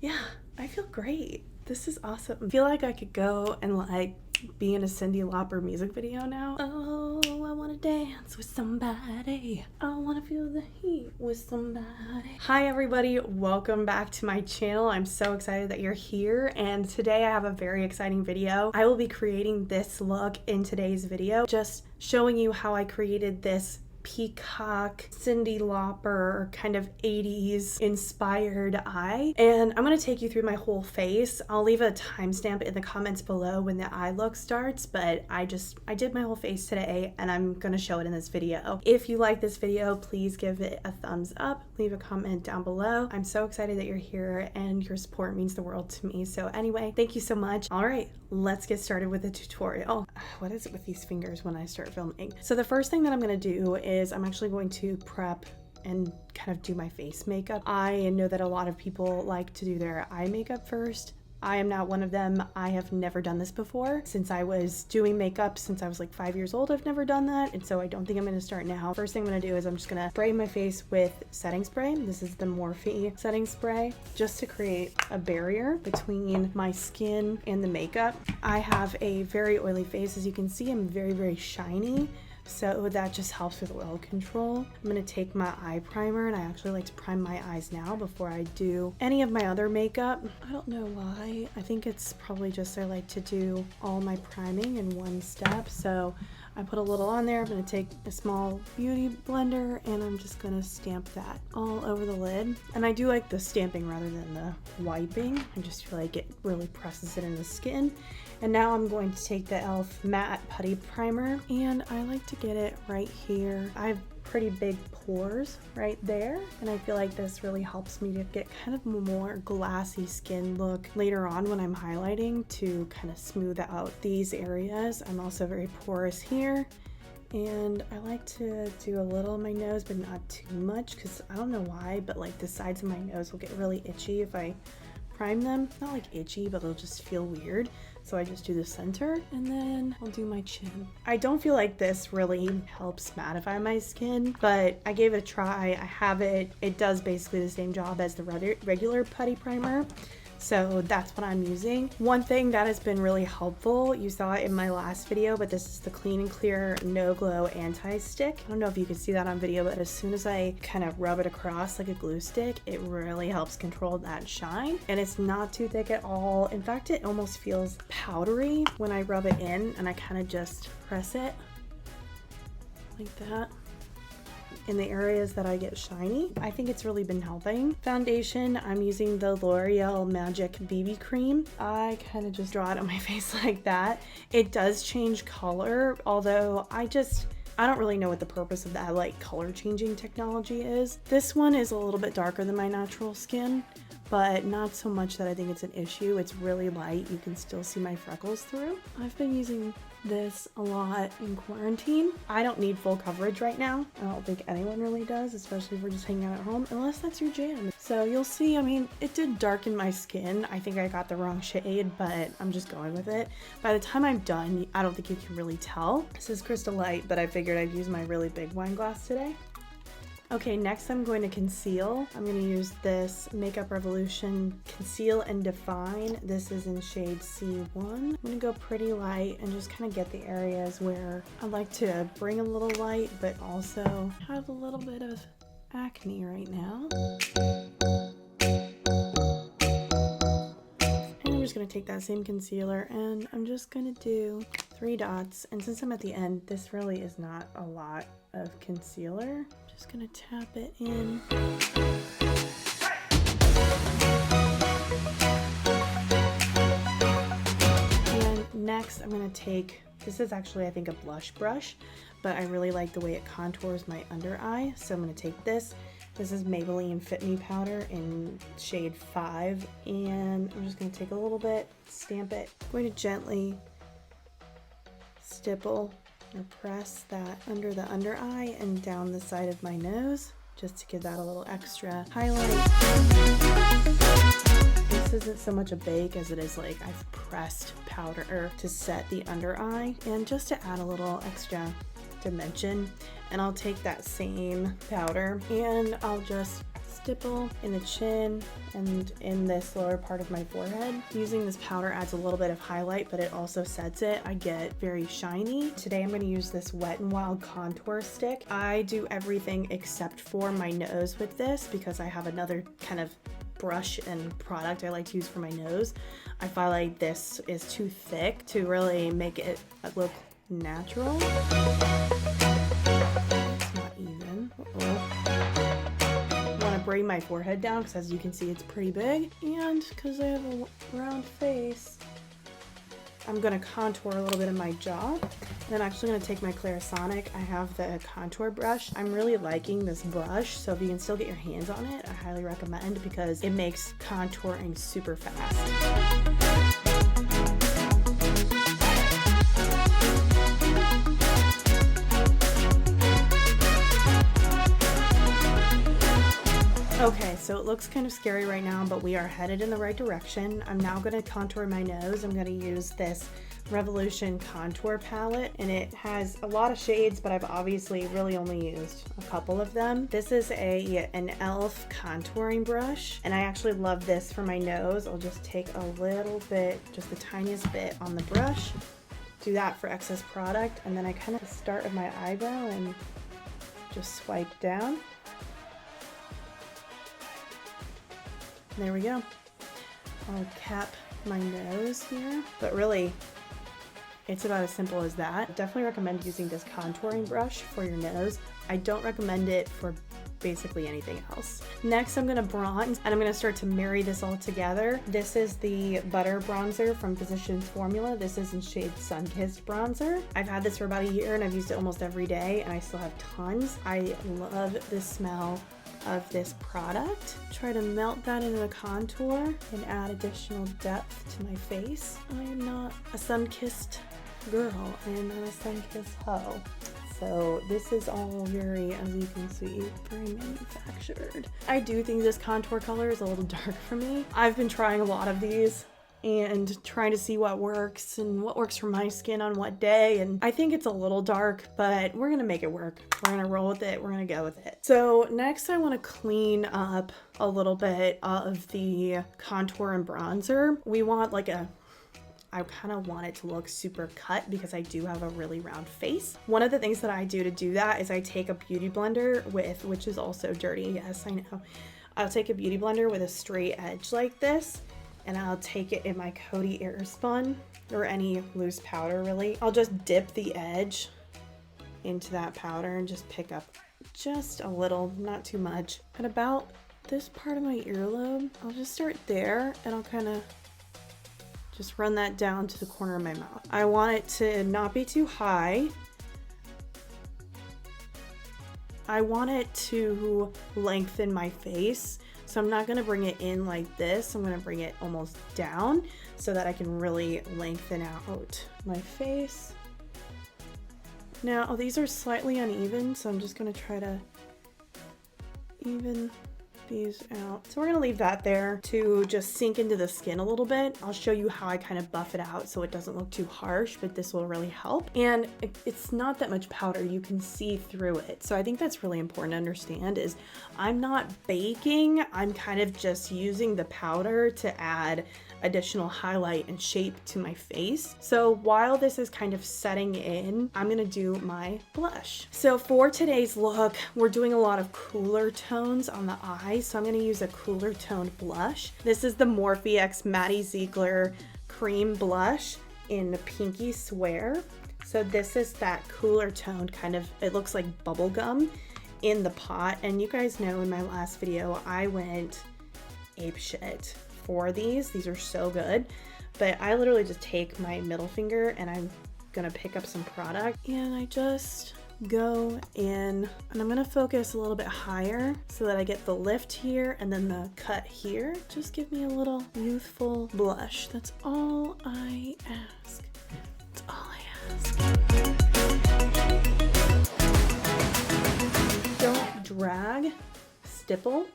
yeah, I feel great. This is awesome. I feel like I could go and like be in a Cyndi Lauper music video now. Oh, I wanna dance with somebody. I wanna feel the heat with somebody. Hi everybody, welcome back to my channel. I'm so excited that you're here, and today I have a very exciting video. I will be creating this look in today's video, just showing you how I created this peacock, Cyndi Lauper, kind of 80s inspired eye. And I'm going to take you through my whole face. I'll leave a timestamp in the comments below when the eye look starts, but I did my whole face today and I'm going to show it in this video. If you like this video, please give it a thumbs up, leave a comment down below. I'm so excited that you're here and your support means the world to me. So anyway, thank you so much. All right, let's get started with the tutorial. What is it with these fingers when I start filming? So the first thing that I'm going to do is I'm actually going to prep and kind of do my face makeup. I know that a lot of people like to do their eye makeup first. I am not one of them. I have never done this before. Since I was doing makeup since I was like 5 years old, I've never done that, and so I don't think I'm gonna start now. First thing I'm gonna do is I'm just gonna spray my face with setting spray. This is the Morphe setting spray, just to create a barrier between my skin and the makeup. I have a very oily face. As you can see, I'm very, very shiny. So that just helps with oil control. I'm gonna take my eye primer, and I actually like to prime my eyes now before I do any of my other makeup. I don't know why. I think it's probably just I like to do all my priming in one step. So I put a little on there. I'm gonna take a small beauty blender and I'm just gonna stamp that all over the lid. And I do like the stamping rather than the wiping. I just feel like it really presses it in the skin. And now I'm going to take the e.l.f. matte putty primer, and I like to get it right here. I have pretty big pores right there, and I feel like this really helps me to get kind of a more glassy skin look later on when I'm highlighting, to kind of smooth out these areas. I'm also very porous here, and I like to do a little on my nose, but not too much, because I don't know why, but like the sides of my nose will get really itchy if I prime them. Not like itchy, but they'll just feel weird. So I just do the center, and then I'll do my chin. I don't feel like this really helps mattify my skin, but I gave it a try. I have it. It does basically the same job as the regular putty primer. So that's what I'm using. One thing that has been really helpful, you saw it in my last video, but this is the Clean and Clear No Glow Anti-Stick. I don't know if you can see that on video, but as soon as I kind of rub it across like a glue stick, it really helps control that shine. And it's not too thick at all. In fact, it almost feels powdery when I rub it in, and I kind of just press it like that in the areas that I get shiny. I think it's really been helping. Foundation, I'm using the L'Oreal Magic BB Cream. I kind of just draw it on my face like that. It does change color, although I don't really know what the purpose of that like color changing technology is. This one is a little bit darker than my natural skin, but not so much that I think it's an issue. It's really light. You can still see my freckles through. I've been using this a lot in quarantine. I don't need full coverage right now. I don't think anyone really does, especially if we're just hanging out at home, unless that's your jam. So you'll see, I mean, it did darken my skin. I think I got the wrong shade, but I'm just going with it. By the time I'm done, I don't think you can really tell. This is Crystal Light, but I figured I'd use my really big wine glass today. Okay, next I'm going to conceal. I'm going to use this Makeup Revolution Conceal and Define. This is in shade C1. I'm going to go pretty light and just kind of get the areas where I like to bring a little light, but also have a little bit of acne right now. And I'm just going to take that same concealer and I'm just going to do 3 dots. And since I'm at the end, this really is not a lot of concealer. Just gonna tap it in. And next I'm gonna take, this is actually I think a blush brush, but I really like the way it contours my under eye, so I'm gonna take this. This is Maybelline Fit Me powder in shade 5, and I'm just gonna take a little bit, stamp it. I'm going to gently stipple or press that under the under eye and down the side of my nose, just to give that a little extra highlight. This isn't so much a bake as it is like I've pressed powder to set the under eye, and just to add a little extra dimension. And I'll take that same powder and I'll just stipple in the chin and in this lower part of my forehead. Using this powder adds a little bit of highlight, but it also sets it. I get very shiny. Today I'm going to use this Wet n Wild contour stick. I do everything except for my nose with this because I have another kind of brush and product I like to use for my nose. I feel like this is too thick to really make it look natural. It's not even. I want to bring my forehead down because as you can see it's pretty big, and because I have a round face I'm going to contour a little bit of my jaw. Then I'm actually going to take my Clarisonic. I have the contour brush. I'm really liking this brush, so if you can still get your hands on it, I highly recommend because it makes contouring super fast. Okay, so it looks kind of scary right now, but we are headed in the right direction. I'm now going to contour my nose. I'm going to use this Revolution contour palette, and it has a lot of shades, but I've obviously really only used a couple of them. This is an e.l.f. contouring brush, and I actually love this for my nose. I'll just take a little bit, just the tiniest bit on the brush, do that for excess product, and then I kind of start at my eyebrow and just swipe down. There we go. I'll cap my nose here, but really it's about as simple as that. Definitely recommend using this contouring brush for your nose. I don't recommend it for basically anything else. Next, I'm gonna bronze, and I'm gonna start to marry this all together. This is the Butter Bronzer from Physicians Formula. This is in shade Sun-Kissed Bronzer. I've had this for about a year and I've used it almost every day, and I still have tons. I love the smell of this product. Try to melt that into the contour and add additional depth to my face. I am not a sun-kissed girl, I am not a sun-kissed hoe. So this is all very, as you can see, very manufactured. I do think this contour color is a little dark for me. I've been trying a lot of these and trying to see what works and what works for my skin on what day, and I think it's a little dark, but we're gonna make it work. We're gonna roll with it, we're gonna go with it. So next I wanna clean up a little bit of the contour and bronzer. We want I kind of want it to look super cut because I do have a really round face. One of the things that I do to do that is I take a beauty blender which is also dirty, yes I know. I'll take a beauty blender with a straight edge like this, and I'll take it in my Coty Airspun or any loose powder really. I'll just dip the edge into that powder and just pick up just a little, not too much. At about this part of my earlobe, I'll just start there and I'll kind of just run that down to the corner of my mouth. I want it to not be too high. I want it to lengthen my face. So I'm not gonna bring it in like this. I'm gonna bring it almost down so that I can really lengthen out my face. Now, these are slightly uneven, so I'm just gonna try to even these out. So we're gonna leave that there to just sink into the skin a little bit. I'll show you how I kind of buff it out so it doesn't look too harsh, but this will really help. And it's not that much powder, you can see through it. So I think that's really important to understand is I'm not baking, I'm kind of just using the powder to add additional highlight and shape to my face. So while this is kind of setting in, I'm gonna do my blush. So for today's look, we're doing a lot of cooler tones on the eyes, so I'm gonna use a cooler toned blush. This is the Morphe X Maddie Ziegler Cream Blush in Pinky Swear. So this is that cooler toned kind of, it looks like bubble gum in the pot. And you guys know in my last video, I went apeshit for these. These are so good, but I literally just take my middle finger and I'm gonna pick up some product and I just go in and I'm gonna focus a little bit higher so that I get the lift here and then the cut here. Just give me a little youthful blush. That's all I ask. That's all I ask. Don't drag, stipple.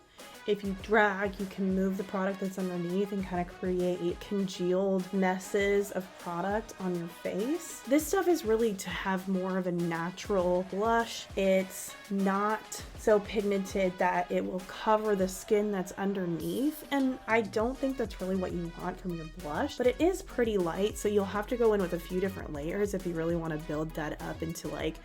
if you drag, you can move the product that's underneath and kind of create congealed messes of product on your face. This stuff is really to have more of a natural blush. It's not so pigmented that it will cover the skin that's underneath, and I don't think that's really what you want from your blush, but it is pretty light, so you'll have to go in with a few different layers if you really want to build that up into like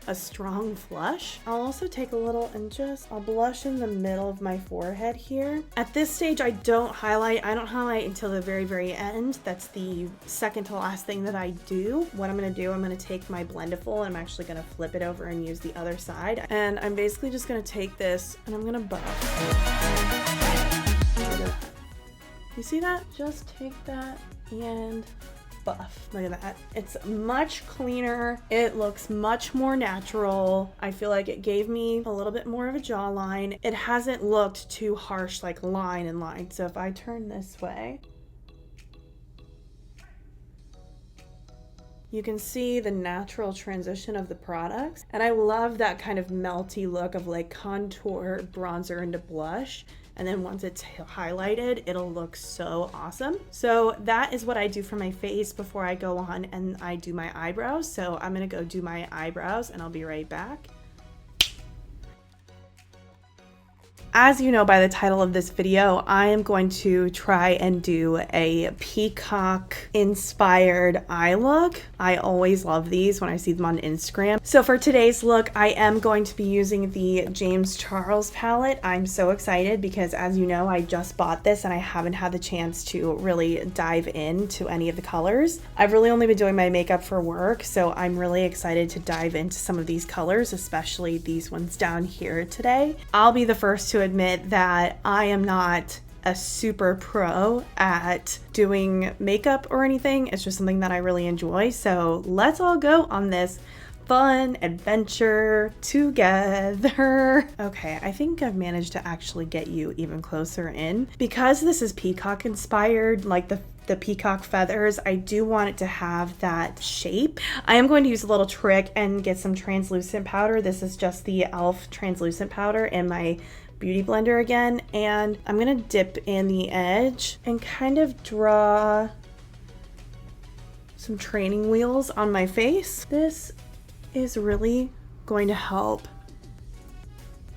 a strong flush. I'll also take a little and I'll blush in the middle of my forehead here. At this stage, I don't highlight. I don't highlight until the very, very end. That's the second to last thing that I do. What I'm gonna do, I'm gonna take my Blendiful and I'm actually gonna flip it over and use the other side. And I'm basically just gonna take this and I'm gonna buff. You see that? Just take that and buff. Look at that. It's much cleaner. It looks much more natural. I feel like it gave me a little bit more of a jawline. It hasn't looked too harsh, like line and line. So if I turn this way, you can see the natural transition of the products. And I love that kind of melty look of like contour, bronzer into blush. And then once it's highlighted, it'll look so awesome. So that is what I do for my face before I go on and I do my eyebrows. So I'm gonna go do my eyebrows and I'll be right back. As you know by the title of this video, I am going to try and do a peacock inspired eye look. I always love these when I see them on Instagram. So for today's look, I am going to be using the James Charles palette. I'm so excited because, as you know, I just bought this and I haven't had the chance to really dive into any of the colors. I've really only been doing my makeup for work, so I'm really excited to dive into some of these colors, especially these ones down here today. I'll be the first to admit that I am not a super pro at doing makeup or anything. It's just something that I really enjoy. So let's all go on this fun adventure together. Okay, I think I've managed to actually get you even closer in. Because this is peacock inspired, like the peacock feathers, I do want it to have that shape. I am going to use a little trick and get some translucent powder. This is just the e.l.f. translucent powder in my beauty blender again, and I'm gonna dip in the edge and kind of draw some training wheels on my face. This is really going to help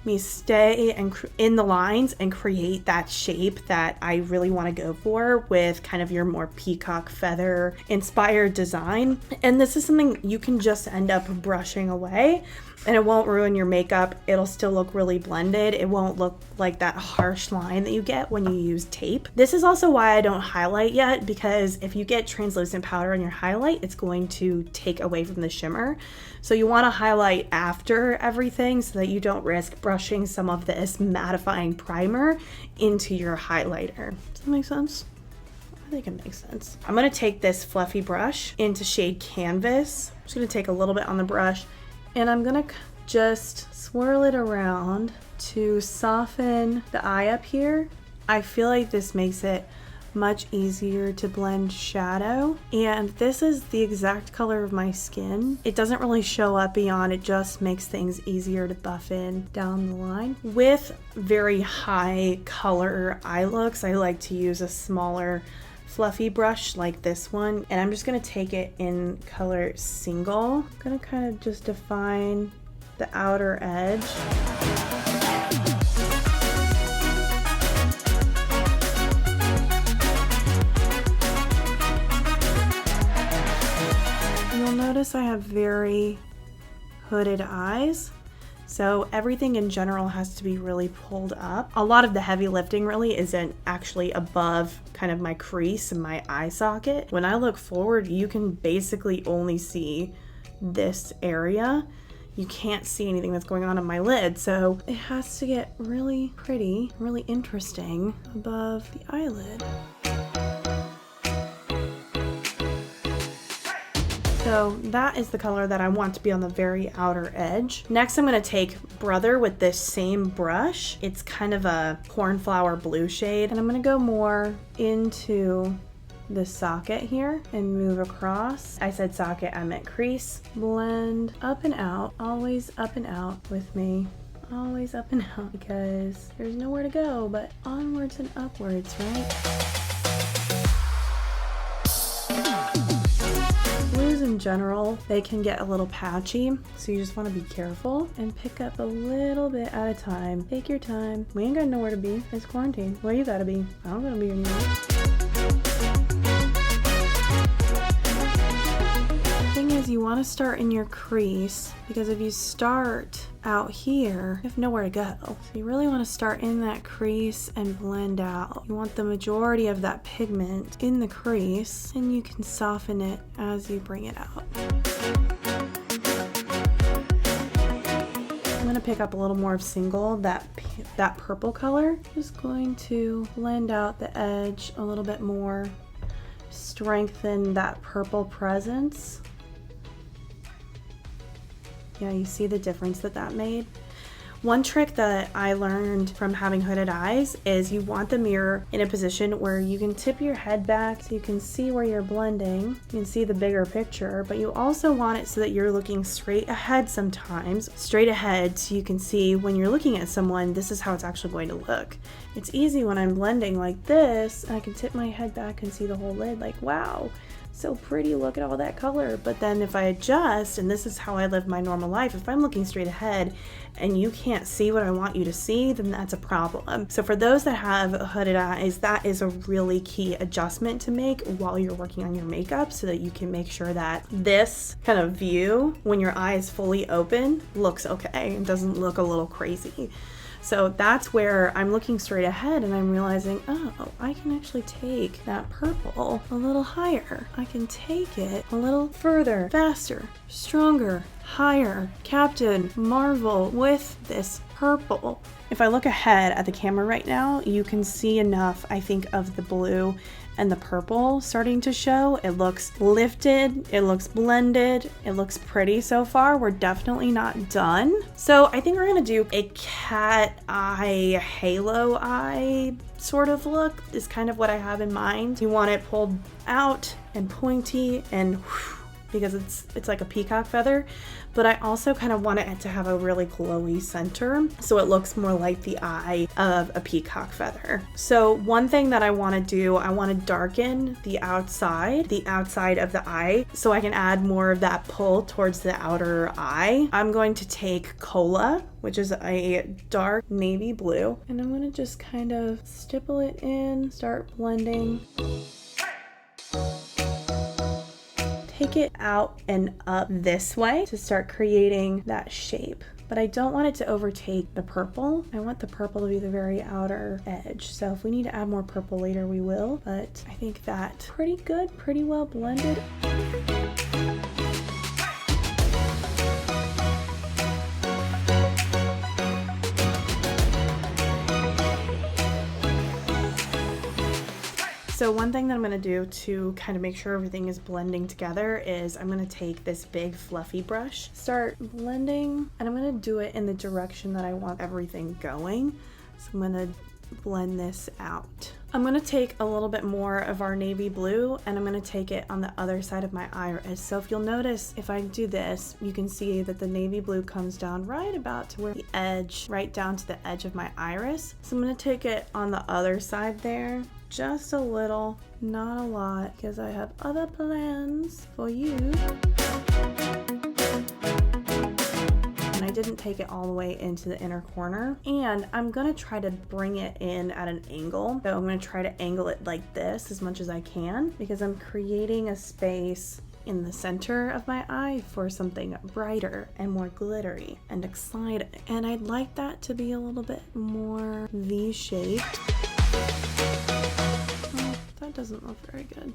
me stay and in the lines and create that shape that I really want to go for with kind of your more peacock feather inspired design. And this is something you can just end up brushing away and it won't ruin your makeup. It'll still look really blended. It won't look like that harsh line that you get when you use tape. This is also why I don't highlight yet, because if you get translucent powder in your highlight, it's going to take away from the shimmer. So you want to highlight after everything so that you don't risk brushing some of this mattifying primer into your highlighter. Does that make sense? I think it makes sense. I'm going to take this fluffy brush into shade Canvas. I'm just going to take a little bit on the brush and I'm going to just swirl it around to soften the eye up here. I feel like this makes it much easier to blend shadow, and this is the exact color of my skin. It doesn't really show up beyond, it just makes things easier to buff in down the line. With very high color eye looks, I like to use a smaller fluffy brush like this one, and I'm just gonna take it in color Single. I'm gonna kind of just define the outer edge. Notice I have very hooded eyes, so everything in general has to be really pulled up. A lot of the heavy lifting really isn't actually above kind of my crease and my eye socket. When I look forward, you can basically only see this area. You can't see anything that's going on in my lid, so it has to get really pretty, really interesting above the eyelid. So that is the color that I want to be on the very outer edge. Next, I'm going to take Brother with this same brush. It's kind of a cornflower blue shade, and I'm going to go more into the socket here and move across. I said socket, I meant crease. Blend up and out, always up and out with me. Always up and out because there's nowhere to go but onwards and upwards, right? Blues in general, they can get a little patchy, so you just want to be careful and pick up a little bit at a time. Take your time. We ain't got nowhere to be. It's quarantine. Where you gotta be? I don't gotta be anywhere. Thing is, you want to start in your crease because if you start out here, you have nowhere to go. So you really want to start in that crease and blend out. You want the majority of that pigment in the crease, and you can soften it as you bring it out. I'm gonna pick up a little more of Single, that purple color. Just going to blend out the edge a little bit more, strengthen that purple presence. Yeah, you see the difference that made? One trick that I learned from having hooded eyes is you want the mirror in a position where you can tip your head back so you can see where you're blending. You can see the bigger picture, but you also want it so that you're looking straight ahead sometimes. Straight ahead so you can see when you're looking at someone, this is how it's actually going to look. It's easy when I'm blending like this, I can tip my head back and see the whole lid like, wow, so pretty, look at all that color. But then if I adjust, and this is how I live my normal life, if I'm looking straight ahead and you can't see what I want you to see, then that's a problem. So for those that have hooded eyes, that is a really key adjustment to make while you're working on your makeup so that you can make sure that this kind of view, when your eye is fully open, looks okay and doesn't look a little crazy. So that's where I'm looking straight ahead and I'm realizing, oh, I can actually take that purple a little higher. I can take it a little further, faster, stronger, higher. Captain Marvel with this purple. If I look ahead at the camera right now, you can see enough, I think, of the blue and the purple starting to show. It looks lifted, it looks blended, it looks pretty so far. We're definitely not done. So I think we're gonna do a cat eye, halo eye sort of look is kind of what I have in mind. You want it pulled out and pointy and whew, because it's like a peacock feather, but I also kind of want it to have a really glowy center so it looks more like the eye of a peacock feather. So one thing that I want to do, I want to darken the outside of the eye so I can add more of that pull towards the outer eye. I'm going to take Cola, which is a dark navy blue, and I'm going to just kind of stipple it in, start blending. Take it out and up this way to start creating that shape. But I don't want it to overtake the purple. I want the purple to be the very outer edge. So if we need to add more purple later, we will. But I think that pretty good, pretty well blended. So one thing that I'm going to do to kind of make sure everything is blending together is I'm going to take this big fluffy brush, start blending, and I'm going to do it in the direction that I want everything going. So I'm going to blend this out. I'm going to take a little bit more of our navy blue and I'm going to take it on the other side of my iris. So if you'll notice, if I do this, you can see that the navy blue comes down right about to where the edge, right down to the edge of my iris. So I'm going to take it on the other side there. Just a little, not a lot, because I have other plans for you. And I didn't take it all the way into the inner corner. And I'm gonna try to bring it in at an angle. So I'm gonna try to angle it like this as much as I can, because I'm creating a space in the center of my eye for something brighter and more glittery and exciting. And I'd like that to be a little bit more V-shaped. That doesn't look very good.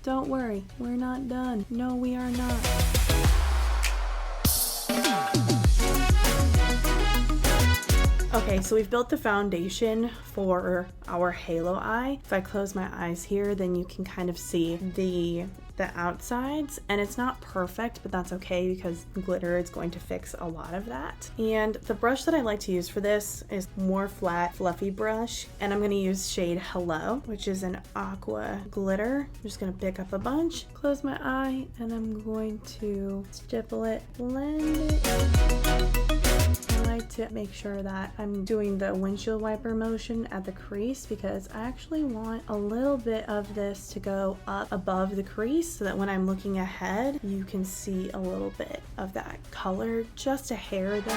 Don't worry, we're not done. No, we are not. Okay, so we've built the foundation for our halo eye. If I close my eyes here, then you can kind of see the outsides, and it's not perfect, but that's okay because glitter is going to fix a lot of that. And the brush that I like to use for this is more flat, fluffy brush, and I'm going to use shade Hello, which is an aqua glitter. I'm just going to pick up a bunch, close my eye, and I'm going to stipple it, blend it. I like to make sure that I'm doing the windshield wiper motion at the crease because I actually want a little bit of this to go up above the crease so that when I'm looking ahead, you can see a little bit of that color, just a hair though.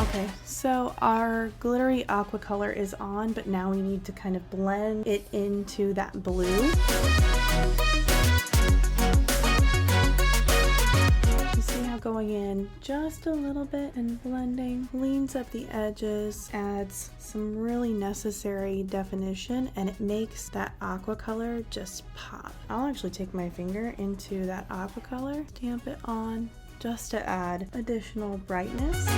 Okay, so our glittery aqua color is on, but now we need to kind of blend it into that blue. You see how going in just a little bit and blending cleans up the edges, adds some really necessary definition, and it makes that aqua color just pop. I'll actually take my finger into that aqua color, stamp it on just to add additional brightness.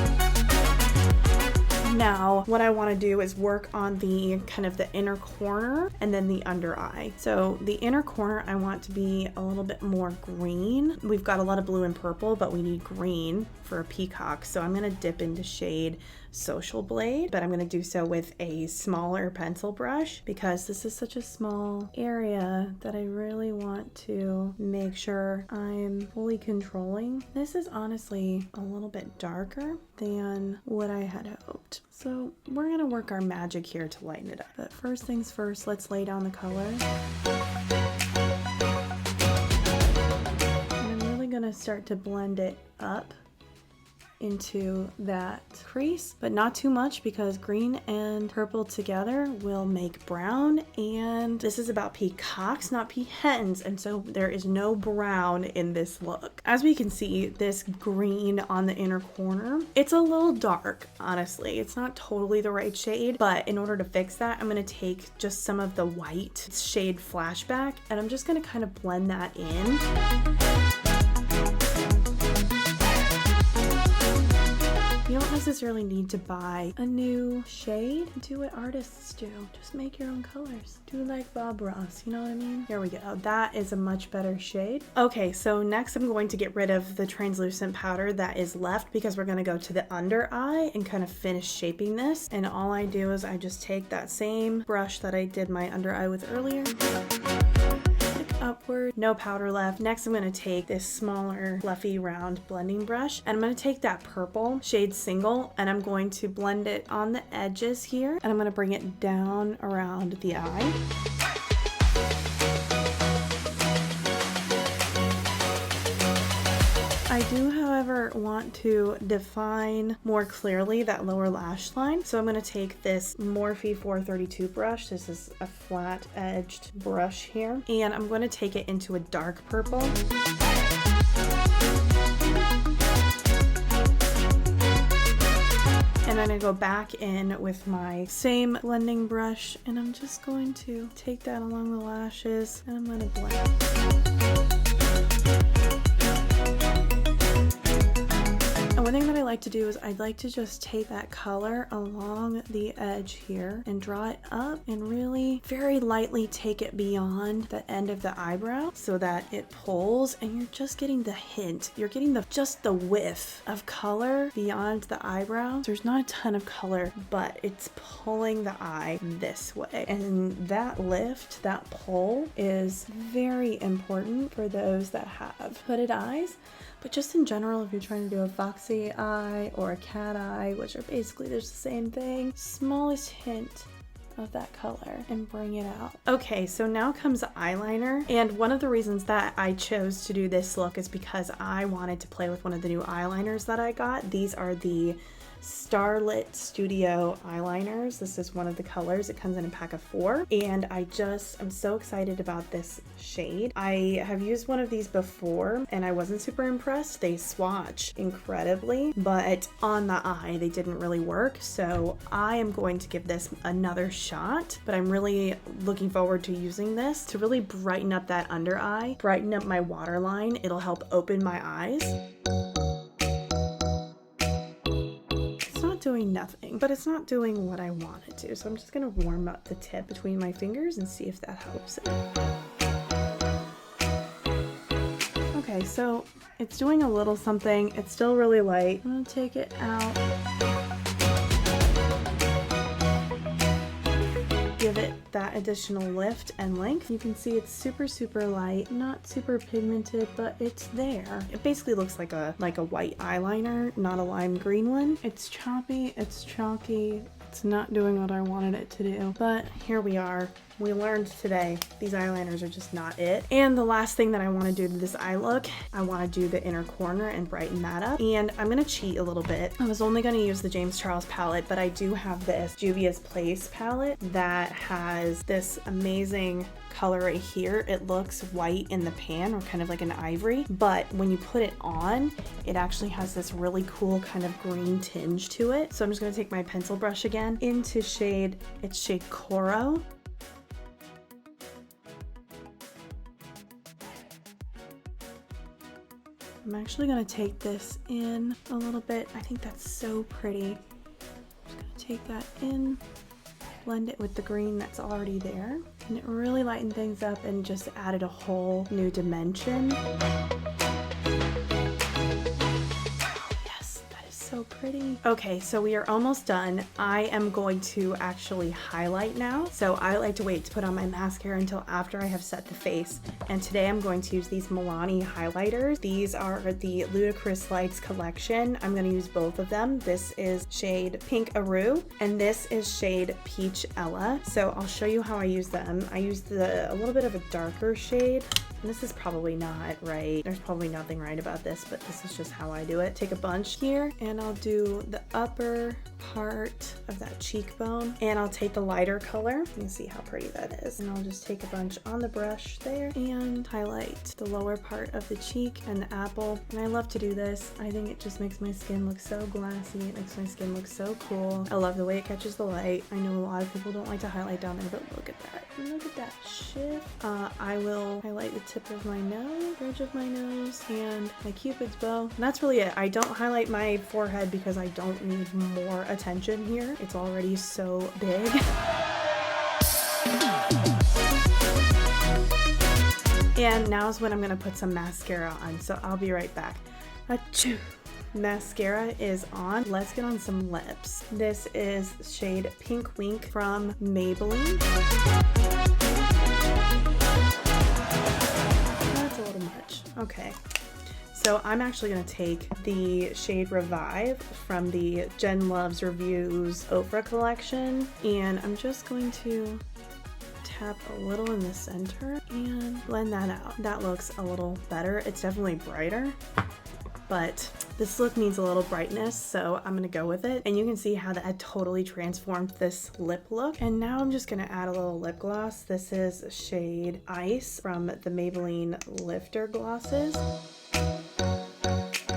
Now, what I want to do is work on the kind of the inner corner and then the under eye. So the inner corner, I want to be a little bit more green. We've got a lot of blue and purple, but we need green for a peacock. So I'm going to dip into shade Social Blade, but I'm going to do so with a smaller pencil brush because this is such a small area that I really want to make sure I'm fully controlling. This is honestly a little bit darker than what I had hoped. So we're going to work our magic here to lighten it up. But first things first, let's lay down the color. And I'm really going to start to blend it up into that crease, but not too much because green and purple together will make brown, and this is about peacocks, not peahens, and so there is no brown in this look. As we can see, this green on the inner corner, it's a little dark, honestly. It's not totally the right shade, but in order to fix that, I'm going to take just some of the white shade Flashback, and I'm just going to kind of blend that in. You don't necessarily need to buy a new shade. Do what artists do. Just make your own colors. Do like Bob Ross, you know what I mean? Here we go. That is a much better shade. Okay, so next I'm going to get rid of the translucent powder that is left because we're going to go to the under eye and kind of finish shaping this. And all I do is I just take that same brush that I did my under eye with earlier, upward, no powder left. Next I'm going to take this smaller fluffy round blending brush and I'm going to take that purple shade Single and I'm going to blend it on the edges here and I'm going to bring it down around the eye. I do, however, want to define more clearly that lower lash line. So I'm going to take this Morphe 432 brush. This is a flat edged brush here. And I'm going to take it into a dark purple. And then I go back in with my same blending brush and I'm just going to take that along the lashes and I'm going to blend. And one thing that I like to do is I'd like to just take that color along the edge here and draw it up and really very lightly take it beyond the end of the eyebrow so that it pulls and you're just getting the hint. You're getting just the whiff of color beyond the eyebrow. There's not a ton of color, but it's pulling the eye this way. And that lift, that pull is very important for those that have hooded eyes. But just in general, if you're trying to do a foxy eye or a cat eye, which are basically just the same thing, smallest hint of that color and bring it out. Okay, so now comes the eyeliner. And one of the reasons that I chose to do this look is because I wanted to play with one of the new eyeliners that I got. These are the Starlit Studio eyeliners. This is one of the colors. It comes in a pack of 4 and I'm so excited about this shade. I have used one of these before and I wasn't super impressed. They swatch incredibly, but on the eye they didn't really work, so I am going to give this another shot. But I'm really looking forward to using this to really brighten up that under eye, brighten up my waterline. It'll help open my eyes. Doing nothing, but it's not doing what I want it to, so I'm just gonna warm up the tip between my fingers and see if that helps it. Okay, so it's doing a little something. It's still really light. I'm gonna take it out, give it that additional lift and length. You can see it's super, super light, not super pigmented, but it's there. It basically looks like a white eyeliner, not a lime green one. It's choppy, it's chalky, it's not doing what I wanted it to do, but here we are. We learned today these eyeliners are just not it. And the last thing that I want to do to this eye look, I want to do the inner corner and brighten that up. And I'm going to cheat a little bit. I was only going to use the James Charles palette, but I do have this Juvia's Place palette that has this amazing color right here. It looks white in the pan, or kind of like an ivory, but when you put it on, it actually has this really cool kind of green tinge to it. So I'm just going to take my pencil brush again into shade Coral. I'm actually going to take this in a little bit. I think that's so pretty. I'm just going to take that in, blend it with the green that's already there, and it really lightened things up and just added a whole new dimension. So pretty. Okay, so we are almost done. I am going to actually highlight now. So I like to wait to put on my mascara until after I have set the face. And today I'm going to use these Milani highlighters. These are the Ludicrous Lights collection. I'm going to use both of them. This is shade Pink Aru and this is shade Peach Ella. So I'll show you how I use them. I use a little bit of a darker shade. And this is probably not right. There's probably nothing right about this, but this is just how I do it. Take a bunch here and I'll do the upper part of that cheekbone, and I'll take the lighter color. You can see how pretty that is. And I'll just take a bunch on the brush there and highlight the lower part of the cheek and the apple. And I love to do this. I think it just makes my skin look so glassy. It makes my skin look so cool. I love the way it catches the light. I know a lot of people don't like to highlight down there, but look at that. Look at that shift. I will highlight the tip of my nose, bridge of my nose, and my Cupid's bow. And that's really it. I don't highlight my forehead because I don't need more attention here. It's already so big. And now is when I'm gonna put some mascara on, so I'll be right back. Achoo! Mascara is on. Let's get on some lips. This is shade Pink Wink from Maybelline. That's a little much. Okay. So I'm actually going to take the shade Revive from the Jen Loves Reviews Ofra collection, and I'm just going to tap a little in the center and blend that out. That looks a little better. It's definitely brighter, but this look needs a little brightness, so I'm gonna go with it. And you can see how that totally transformed this lip look. And now I'm just gonna add a little lip gloss. This is shade Ice from the Maybelline Lifter Glosses.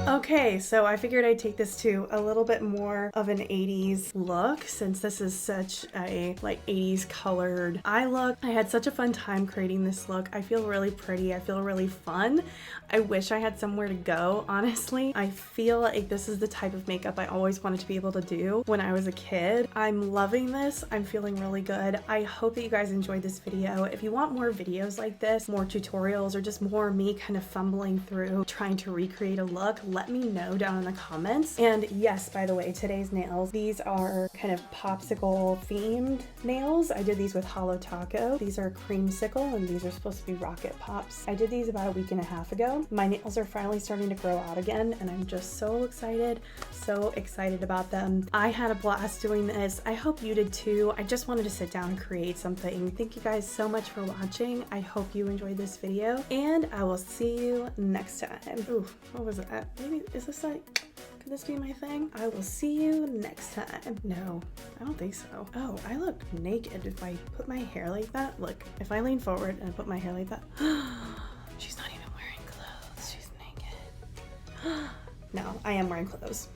Okay, so I figured I'd take this to a little bit more of an 80s look, since this is such a like 80s colored eye look. I had such a fun time creating this look. I feel really pretty. I feel really fun. I wish I had somewhere to go, honestly. I feel like this is the type of makeup I always wanted to be able to do when I was a kid. I'm loving this. I'm feeling really good. I hope that you guys enjoyed this video. If you want more videos like this, more tutorials, or just more me kind of fumbling through trying to recreate a look, let me know down in the comments. And yes, by the way, today's nails, these are kind of popsicle themed nails. I did these with Holo Taco. These are creamsicle and these are supposed to be rocket pops. I did these about a week and a half ago. My nails are finally starting to grow out again and I'm just so excited about them. I had a blast doing this. I hope you did too. I just wanted to sit down and create something. Thank you guys so much for watching. I hope you enjoyed this video and I will see you next time. Ooh, what was that? Maybe, is this like, could this be my thing? I will see you next time. No, I don't think so. Oh, I look naked if I put my hair like that. Look, if I lean forward and I put my hair like that, she's not even wearing clothes. She's naked. No, I am wearing clothes.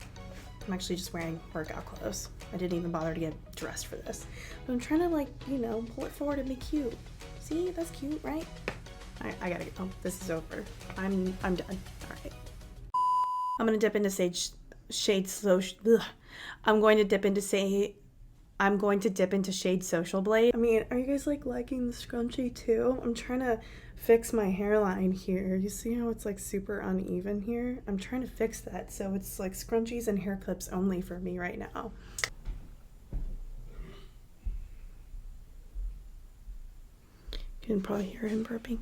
I'm actually just wearing workout clothes. I didn't even bother to get dressed for this. But I'm trying to, like, you know, pull it forward and be cute. See, that's cute, right? I gotta go. This is over. I'm done. All right. I'm gonna dip into shade social. I'm going to dip into shade Social Blade. I mean, are you guys like liking the scrunchie too? I'm trying to fix my hairline here. You see how it's like super uneven here? I'm trying to fix that so it's like scrunchies and hair clips only for me right now. You can probably hear him burping.